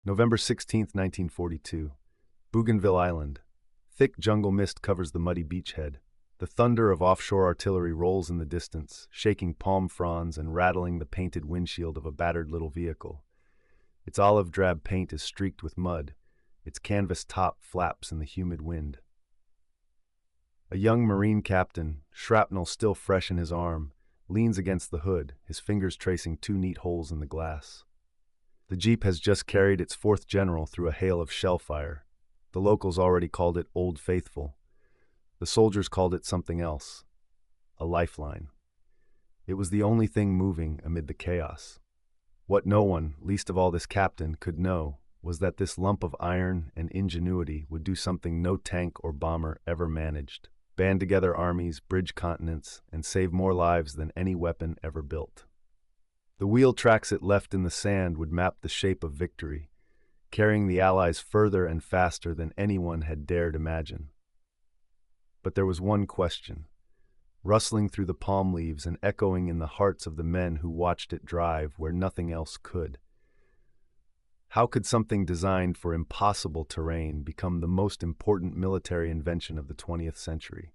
November 16, 1942. Bougainville Island. Thick jungle mist covers the muddy beachhead. The thunder of offshore artillery rolls in the distance, shaking palm fronds and rattling the painted windshield of a battered little vehicle. Its olive drab paint is streaked with mud. Its canvas top flaps in the humid wind. A young Marine captain, shrapnel still fresh in his arm, leans against the hood, his fingers tracing two neat holes in the glass. The Jeep has just carried its fourth general through a hail of shell fire. The locals already called it Old Faithful. The soldiers called it something else. A lifeline. It was the only thing moving amid the chaos. What no one, least of all this captain, could know was that this lump of iron and ingenuity would do something no tank or bomber ever managed: band together armies, bridge continents, and save more lives than any weapon ever built. The wheel tracks it left in the sand would map the shape of victory, carrying the Allies further and faster than anyone had dared imagine. But there was one question, rustling through the palm leaves and echoing in the hearts of the men who watched it drive where nothing else could. How could something designed for impossible terrain become the most important military invention of the 20th century?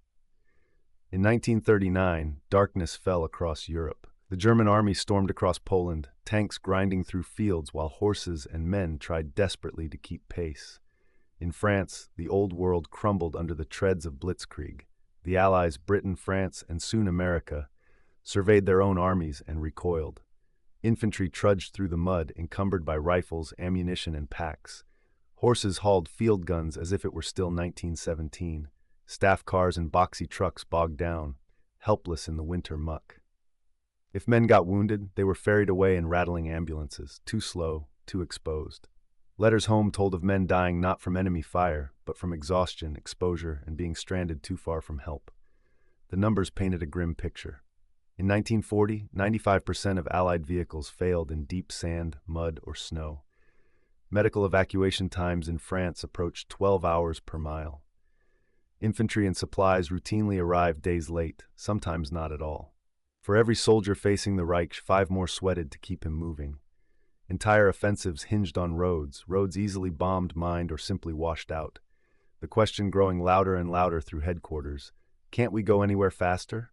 In 1939, darkness fell across Europe. The German army stormed across Poland, tanks grinding through fields while horses and men tried desperately to keep pace. In France, the old world crumbled under the treads of blitzkrieg. The Allies, Britain, France, and soon America, surveyed their own armies and recoiled. Infantry trudged through the mud, encumbered by rifles, ammunition, and packs. Horses hauled field guns as if it were still 1917. Staff cars and boxy trucks bogged down, helpless in the winter muck. If men got wounded, they were ferried away in rattling ambulances, too slow, too exposed. Letters home told of men dying not from enemy fire, but from exhaustion, exposure, and being stranded too far from help. The numbers painted a grim picture. In 1940, 95% of Allied vehicles failed in deep sand, mud, or snow. Medical evacuation times in France approached 12 hours per mile. Infantry and supplies routinely arrived days late, sometimes not at all. For every soldier facing the Reich, 5 more sweated to keep him moving. Entire offensives hinged on roads easily bombed, mined, or simply washed out. The question growing louder and louder through headquarters, can't we go anywhere faster?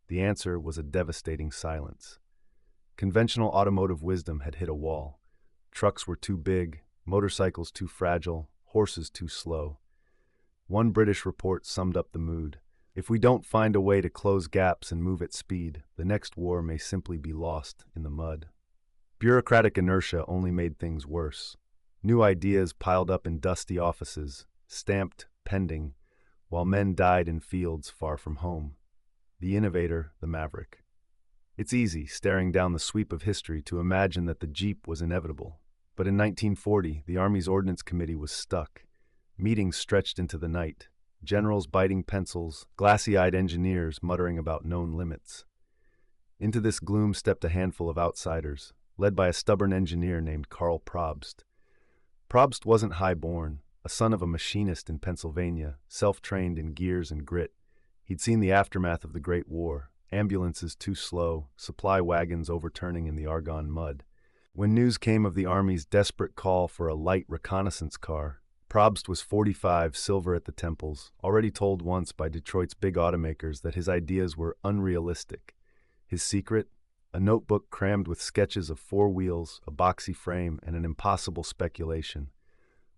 The answer was a devastating silence. Conventional automotive wisdom had hit a wall. Trucks were too big, motorcycles too fragile, horses too slow. One British report summed up the mood. If we don't find a way to close gaps and move at speed, the next war may simply be lost in the mud. Bureaucratic inertia only made things worse. New ideas piled up in dusty offices, stamped pending, while men died in fields far from home. The innovator, the maverick. It's easy, staring down the sweep of history, to imagine that the Jeep was inevitable. But in 1940, the Army's Ordnance Committee was stuck. Meetings stretched into the night. Generals biting pencils, glassy-eyed engineers muttering about known limits. Into this gloom stepped a handful of outsiders, led by a stubborn engineer named Karl Probst. Probst wasn't high-born, a son of a machinist in Pennsylvania, self-trained in gears and grit. He'd seen the aftermath of the Great War, ambulances too slow, supply wagons overturning in the Argonne mud. When news came of the Army's desperate call for a light reconnaissance car, Probst was 45, silver at the temples, already told once by Detroit's big automakers that his ideas were unrealistic. His secret? A notebook crammed with sketches of 4 wheels, a boxy frame, and an impossible speculation.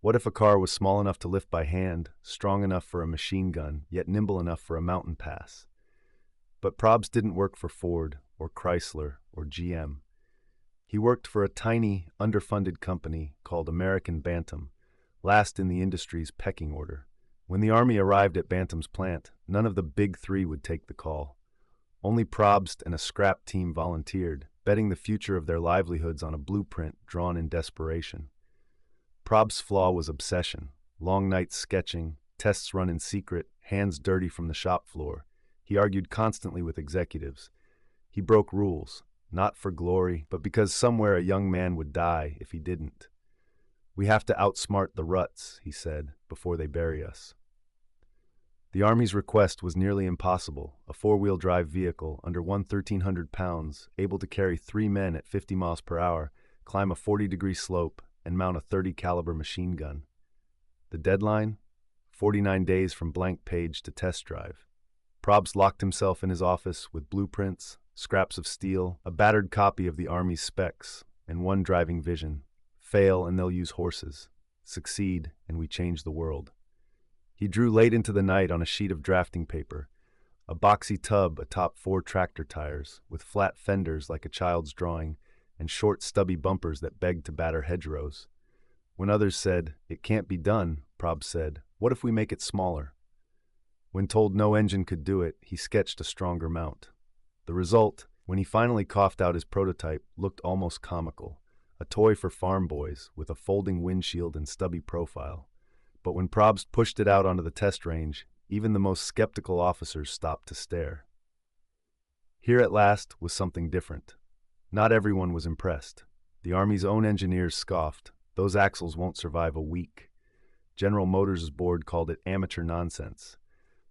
What if a car was small enough to lift by hand, strong enough for a machine gun, yet nimble enough for a mountain pass? But Probst didn't work for Ford, or Chrysler, or GM. He worked for a tiny, underfunded company called American Bantam, last in the industry's pecking order. When the Army arrived at Bantam's plant, none of the big 3 would take the call. Only Probst and a scrap team volunteered, betting the future of their livelihoods on a blueprint drawn in desperation. Probst's flaw was obsession. Long nights sketching, tests run in secret, hands dirty from the shop floor. He argued constantly with executives. He broke rules, not for glory, but because somewhere a young man would die if he didn't. "We have to outsmart the ruts," he said, "before they bury us." The Army's request was nearly impossible: a 4-wheel drive vehicle under 1,300 pounds, able to carry 3 men at 50 miles per hour, climb a 40-degree slope, and mount a .30 caliber machine gun. The deadline? 49 days from blank page to test drive. Probst locked himself in his office with blueprints, scraps of steel, a battered copy of the Army's specs, and one driving vision. Fail and they'll use horses. Succeed and we change the world. He drew late into the night on a sheet of drafting paper, a boxy tub atop 4 tractor tires, with flat fenders like a child's drawing, and short stubby bumpers that begged to batter hedgerows. When others said, "It can't be done," Probst said, "What if we make it smaller?" When told no engine could do it, he sketched a stronger mount. The result, when he finally coughed out his prototype, looked almost comical. A toy for farm boys, with a folding windshield and stubby profile. But when Probst pushed it out onto the test range, even the most skeptical officers stopped to stare. Here at last was something different. Not everyone was impressed. The Army's own engineers scoffed. Those axles won't survive a week. General Motors' board called it amateur nonsense.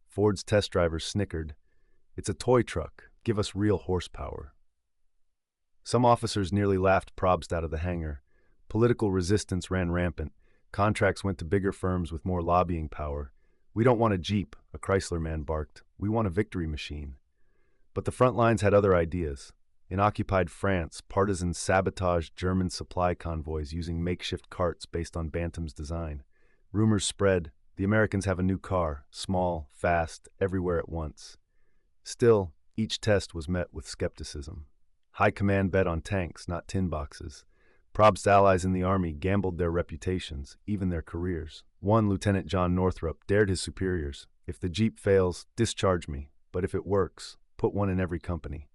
Ford's test drivers snickered. "It's a toy truck. Give us real horsepower." Some officers nearly laughed Probst out of the hangar. Political resistance ran rampant. Contracts went to bigger firms with more lobbying power. "We don't want a Jeep," a Chrysler man barked. "We want a victory machine." But the front lines had other ideas. In occupied France, partisans sabotaged German supply convoys using makeshift carts based on Bantam's design. Rumors spread. The Americans have a new car, small, fast, everywhere at once. Still, each test was met with skepticism. High command bet on tanks, not tin boxes. Probst's allies in the Army gambled their reputations, even their careers. One, Lieutenant John Northrup, dared his superiors, "If the Jeep fails, discharge me, but if it works, put one in every company."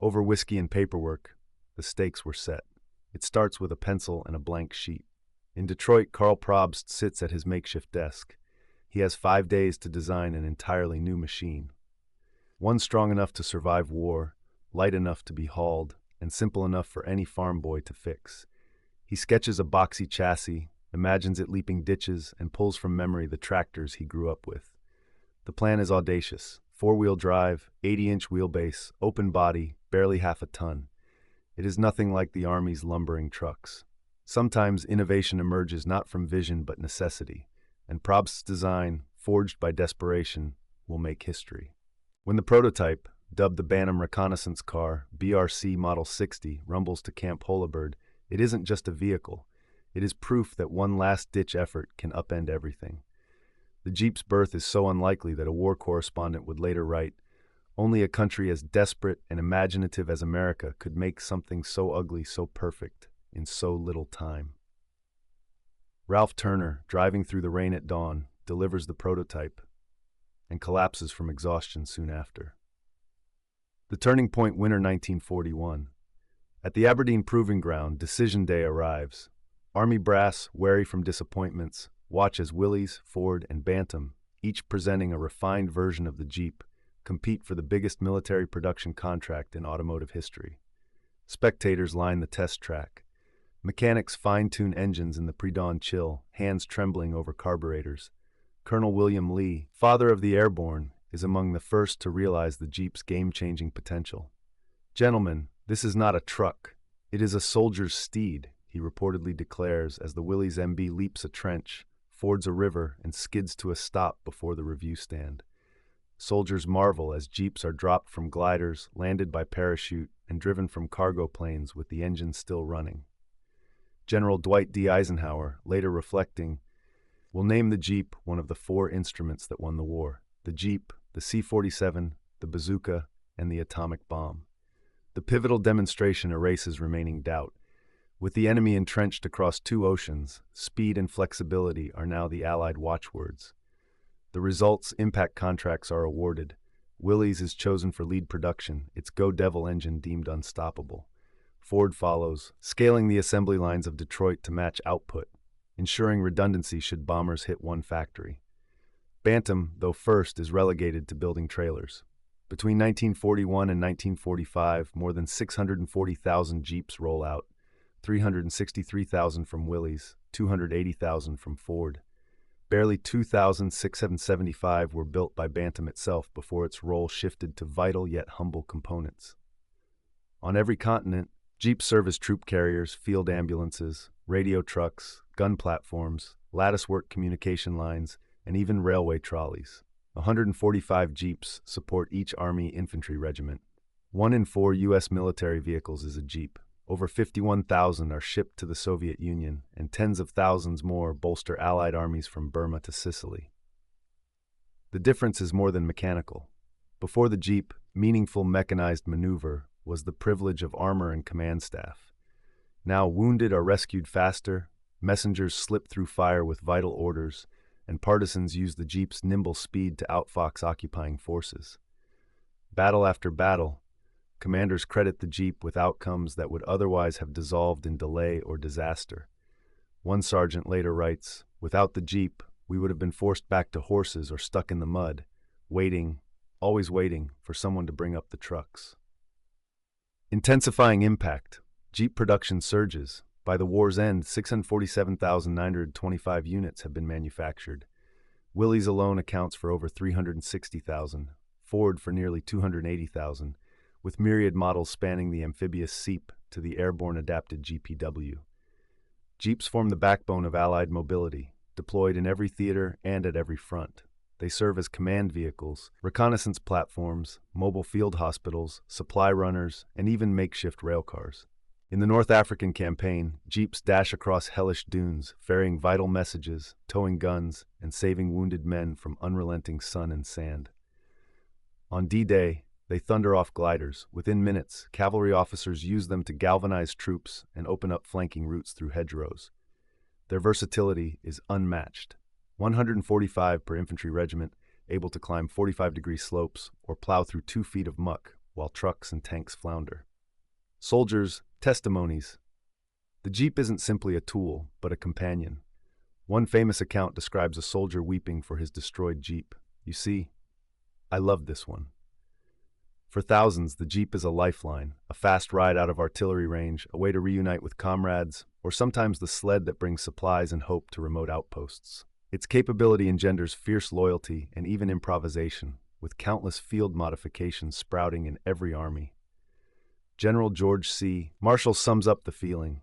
Over whiskey and paperwork, the stakes were set. It starts with a pencil and a blank sheet. In Detroit, Karl Probst sits at his makeshift desk. He has 5 days to design an entirely new machine. One strong enough to survive war, light enough to be hauled, and simple enough for any farm boy to fix. He sketches a boxy chassis, imagines it leaping ditches, and pulls from memory the tractors he grew up with. The plan is audacious. 4-wheel drive, 80-inch wheelbase, open body, barely half a ton. It is nothing like the Army's lumbering trucks. Sometimes innovation emerges not from vision but necessity, and Probst's design, forged by desperation, will make history. When the prototype, dubbed the Bantam Reconnaissance Car, BRC Model 60, rumbles to Camp Holabird, it isn't just a vehicle. It is proof that one last-ditch effort can upend everything. The Jeep's birth is so unlikely that a war correspondent would later write, "Only a country as desperate and imaginative as America could make something so ugly so perfect in so little time." Ralph Turner, driving through the rain at dawn, delivers the prototype and collapses from exhaustion soon after. The turning point, winter 1941. At the Aberdeen Proving Ground, Decision Day arrives. Army brass, wary from disappointments, watch as Willys, Ford, and Bantam, each presenting a refined version of the Jeep, compete for the biggest military production contract in automotive history. Spectators line the test track. Mechanics fine-tune engines in the pre-dawn chill, hands trembling over carburetors. Colonel William Lee, father of the airborne, is among the first to realize the Jeep's game-changing potential. "Gentlemen, this is not a truck. It is a soldier's steed," he reportedly declares as the Willys MB leaps a trench, fords a river, and skids to a stop before the review stand. Soldiers marvel as Jeeps are dropped from gliders, landed by parachute, and driven from cargo planes with the engine still running. General Dwight D. Eisenhower, later reflecting, will name the Jeep one of the 4 instruments that won the war: the Jeep, the C-47, the bazooka, and the atomic bomb. The pivotal demonstration erases remaining doubt. With the enemy entrenched across 2 oceans, speed and flexibility are now the Allied watchwords. The results, impact contracts are awarded. Willys is chosen for lead production, its Go Devil engine deemed unstoppable. Ford follows, scaling the assembly lines of Detroit to match output, ensuring redundancy should bombers hit one factory. Bantam, though first, is relegated to building trailers. Between 1941 and 1945, more than 640,000 Jeeps roll out, 363,000 from Willys, 280,000 from Ford. Barely 2,675 were built by Bantam itself before its role shifted to vital yet humble components. On every continent, Jeeps serve as troop carriers, field ambulances, radio trucks, gun platforms, latticework communication lines, and even railway trolleys. 145 Jeeps support each Army infantry regiment. 1 in 4 U.S. military vehicles is a Jeep. Over 51,000 are shipped to the Soviet Union, and tens of thousands more bolster Allied armies from Burma to Sicily. The difference is more than mechanical. Before the Jeep, meaningful mechanized maneuver was the privilege of armor and command staff. Now wounded are rescued faster, messengers slip through fire with vital orders, and partisans use the Jeep's nimble speed to outfox occupying forces. Battle after battle, commanders credit the Jeep with outcomes that would otherwise have dissolved in delay or disaster. One sergeant later writes, "Without the Jeep, we would have been forced back to horses or stuck in the mud, waiting, always waiting, for someone to bring up the trucks." Intensifying impact. Jeep production surges. By the war's end, 647,925 units have been manufactured. Willys alone accounts for over 360,000, Ford for nearly 280,000, with myriad models spanning the amphibious Seep to the airborne adapted GPW. Jeeps form the backbone of Allied mobility, deployed in every theater and at every front. They serve as command vehicles, reconnaissance platforms, mobile field hospitals, supply runners, and even makeshift railcars. In the North African campaign, Jeeps dash across hellish dunes, ferrying vital messages, towing guns, and saving wounded men from unrelenting sun and sand. On D-Day, they thunder off gliders. Within minutes, cavalry officers use them to galvanize troops and open up flanking routes through hedgerows. Their versatility is unmatched. 145 per infantry regiment, able to climb 45-degree slopes or plow through 2 feet of muck while trucks and tanks flounder. Soldiers, testimonies. The Jeep isn't simply a tool, but a companion. One famous account describes a soldier weeping for his destroyed Jeep. "You see, I loved this one." For thousands, the Jeep is a lifeline, a fast ride out of artillery range, a way to reunite with comrades, or sometimes the sled that brings supplies and hope to remote outposts. Its capability engenders fierce loyalty and even improvisation, with countless field modifications sprouting in every army. General George C. Marshall sums up the feeling.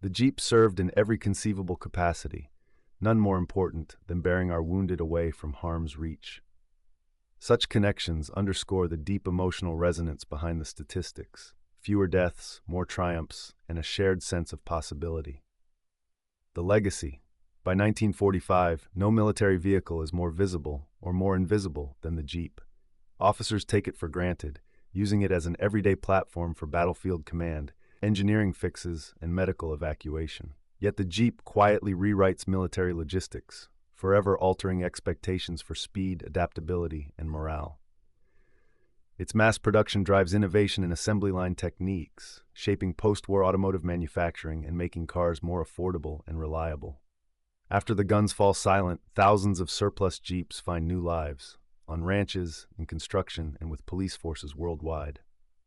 "The Jeep served in every conceivable capacity, none more important than bearing our wounded away from harm's reach." Such connections underscore the deep emotional resonance behind the statistics: fewer deaths, more triumphs, and a shared sense of possibility. The legacy. By 1945, no military vehicle is more visible or more invisible than the Jeep. Officers take it for granted, using it as an everyday platform for battlefield command, engineering fixes, and medical evacuation. Yet the Jeep quietly rewrites military logistics, forever altering expectations for speed, adaptability, and morale. Its mass production drives innovation in assembly line techniques, shaping post-war automotive manufacturing and making cars more affordable and reliable. After the guns fall silent, thousands of surplus Jeeps find new lives, on ranches, in construction, and with police forces worldwide.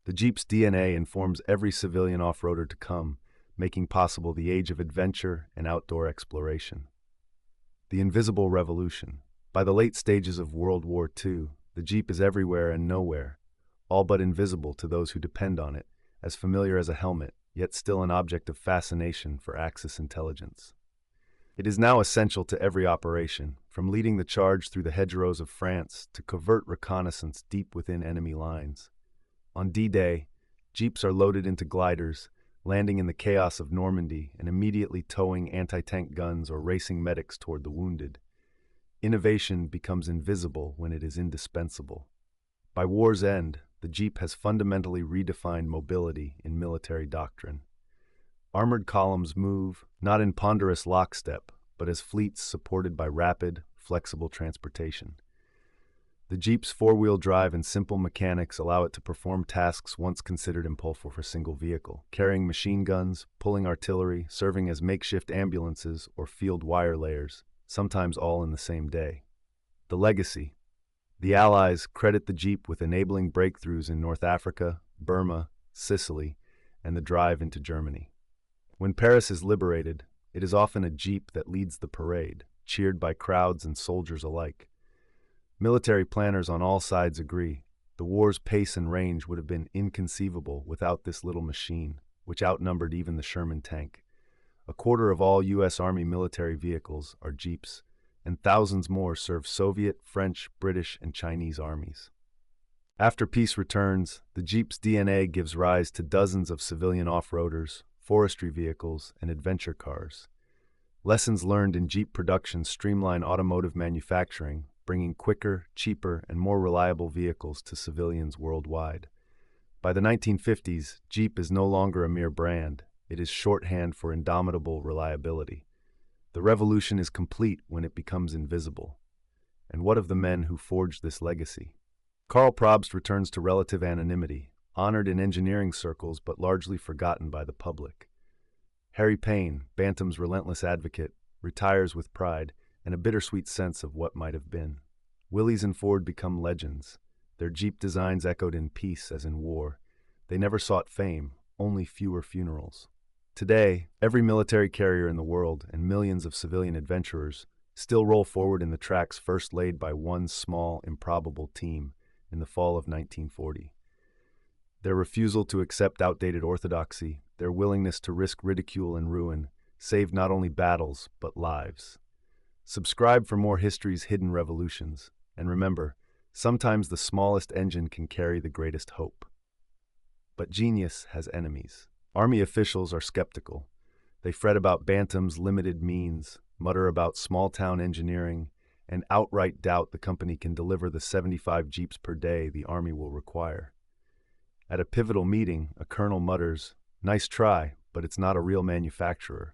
The Jeep's DNA informs every civilian off-roader to come, making possible the age of adventure and outdoor exploration. The invisible revolution. By the late stages of World War II, the Jeep is everywhere and nowhere, all but invisible to those who depend on it, as familiar as a helmet, yet still an object of fascination for Axis intelligence. It is now essential to every operation, from leading the charge through the hedgerows of France to covert reconnaissance deep within enemy lines. On D-Day, Jeeps are loaded into gliders, landing in the chaos of Normandy and immediately towing anti-tank guns or racing medics toward the wounded. Innovation becomes invisible when it is indispensable. By war's end, the Jeep has fundamentally redefined mobility in military doctrine. Armored columns move, not in ponderous lockstep, but as fleets supported by rapid, flexible transportation. The Jeep's four-wheel drive and simple mechanics allow it to perform tasks once considered impossible for a single vehicle, carrying machine guns, pulling artillery, serving as makeshift ambulances or field wire layers, sometimes all in the same day. The legacy. The Allies credit the Jeep with enabling breakthroughs in North Africa, Burma, Sicily, and the drive into Germany. When Paris is liberated, it is often a Jeep that leads the parade, cheered by crowds and soldiers alike. Military planners on all sides agree, the war's pace and range would have been inconceivable without this little machine. which outnumbered even the Sherman tank. A quarter of all U.S. Army military vehicles are Jeeps, and thousands more serve Soviet, French, British, and Chinese armies. After peace returns, the Jeep's DNA gives rise to dozens of civilian off-roaders, forestry vehicles, and adventure cars. Lessons learned in Jeep production streamline automotive manufacturing, bringing quicker, cheaper, and more reliable vehicles to civilians worldwide. By the 1950s, Jeep is no longer a mere brand. It is shorthand for indomitable reliability. The revolution is complete when it becomes invisible. And what of the men who forged this legacy? Karl Probst returns to relative anonymity, honored in engineering circles but largely forgotten by the public. Harry Payne, Bantam's relentless advocate, retires with pride and a bittersweet sense of what might have been. Willys and Ford become legends. Their Jeep designs echoed in peace as in war. They never sought fame, only fewer funerals. Today, every military carrier in the world and millions of civilian adventurers still roll forward in the tracks first laid by one small, improbable team in the fall of 1940. Their refusal to accept outdated orthodoxy, their willingness to risk ridicule and ruin, saved not only battles, but lives. Subscribe for more history's hidden revolutions, and remember, sometimes the smallest engine can carry the greatest hope. But genius has enemies. Army officials are skeptical. They fret about Bantam's limited means, mutter about small-town engineering, and outright doubt the company can deliver the 75 Jeeps per day the Army will require. At a pivotal meeting, a colonel mutters, "Nice try, but it's not a real manufacturer."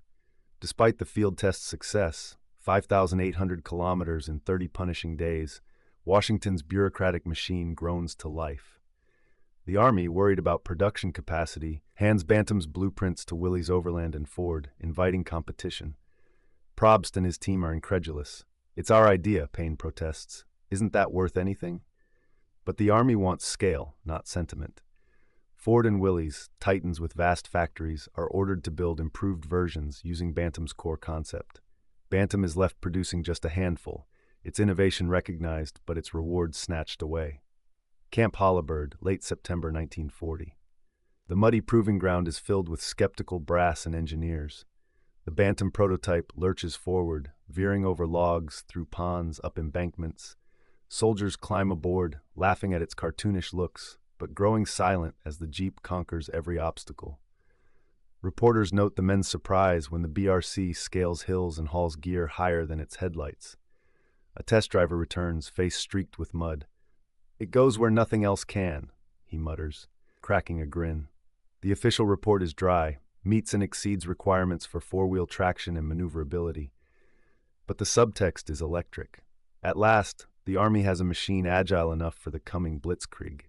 Despite the field test's success, 5,800 kilometers in 30 punishing days, Washington's bureaucratic machine groans to life. The Army, worried about production capacity, hands Bantam's blueprints to Willys Overland and Ford, inviting competition. Probst and his team are incredulous. "It's our idea," Payne protests. "Isn't that worth anything?" But the Army wants scale, not sentiment. Ford and Willys, titans with vast factories, are ordered to build improved versions using Bantam's core concept. Bantam is left producing just a handful, its innovation recognized, but its rewards snatched away. Camp Holabird, late September 1940. The muddy proving ground is filled with skeptical brass and engineers. The Bantam prototype lurches forward, veering over logs, through ponds, up embankments. Soldiers climb aboard, laughing at its cartoonish looks, but growing silent as the Jeep conquers every obstacle. Reporters note the men's surprise when the BRC scales hills and hauls gear higher than its headlights. A test driver returns, face streaked with mud. "It goes where nothing else can," he mutters, cracking a grin. The official report is dry, meets and exceeds requirements for four-wheel traction and maneuverability. But the subtext is electric. At last, the Army has a machine agile enough for the coming blitzkrieg.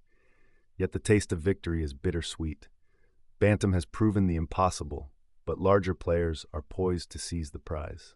Yet the taste of victory is bittersweet. Bantam has proven the impossible, but larger players are poised to seize the prize.